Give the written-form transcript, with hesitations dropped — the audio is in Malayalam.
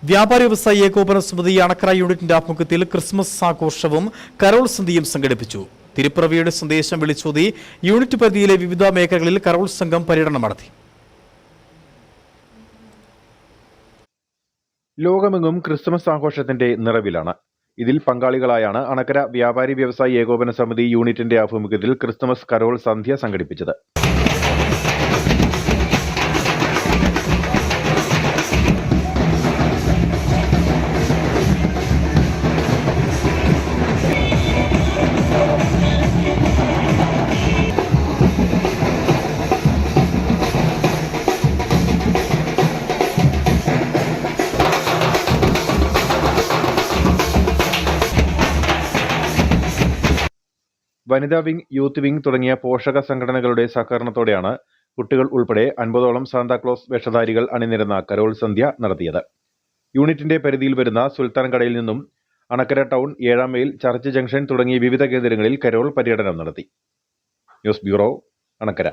വ്യാപാരി വ്യവസായി ഏകോപന സമിതി അണക്കര യൂണിറ്റിന്റെ ആഭിമുഖ്യത്തിൽ ക്രിസ്മസ് ആഘോഷവും കരോൾ സന്ധ്യയും സംഘടിപ്പിച്ചു. തിരുപ്പിറവിയുടെ സന്ദേശം വിളിച്ചോതി യൂണിറ്റ് പരിധിയിലെ വിവിധ മേഖലകളിൽ കരോൾ സംഘം പര്യടനം നടത്തി. ലോകമെങ്ങും ക്രിസ്മസ് ആഘോഷത്തിന്റെ നിറവിലാണ്. ഇതിൽ പങ്കാളികളായാണ് അണക്കര വ്യാപാരി വ്യവസായി ഏകോപന സമിതി യൂണിറ്റിന്റെ ആഭിമുഖ്യത്തിൽ ക്രിസ്മസ് കരോൾ സന്ധ്യ സംഘടിപ്പിച്ചത്. വനിതാ വിംഗ്, യൂത്ത് വിംഗ് തുടങ്ങിയ പോഷക സംഘടനകളുടെ സഹകരണത്തോടെയാണ് കുട്ടികൾ ഉൾപ്പെടെ 50ഓളം സാന്താക്ലോസ് വേഷധാരികൾ അണിനിരന്ന കരോൾ സന്ധ്യ നടത്തിയത്. യൂണിറ്റിന്റെ പരിധിയിൽ വരുന്ന സുൽത്താൻ കടയിൽ നിന്നും Anakkara town, 7 mile, church junction തുടങ്ങിയ വിവിധ കേന്ദ്രങ്ങളിൽ കരോൾ പര്യടനം നടത്തി. News bureau, Anakkara.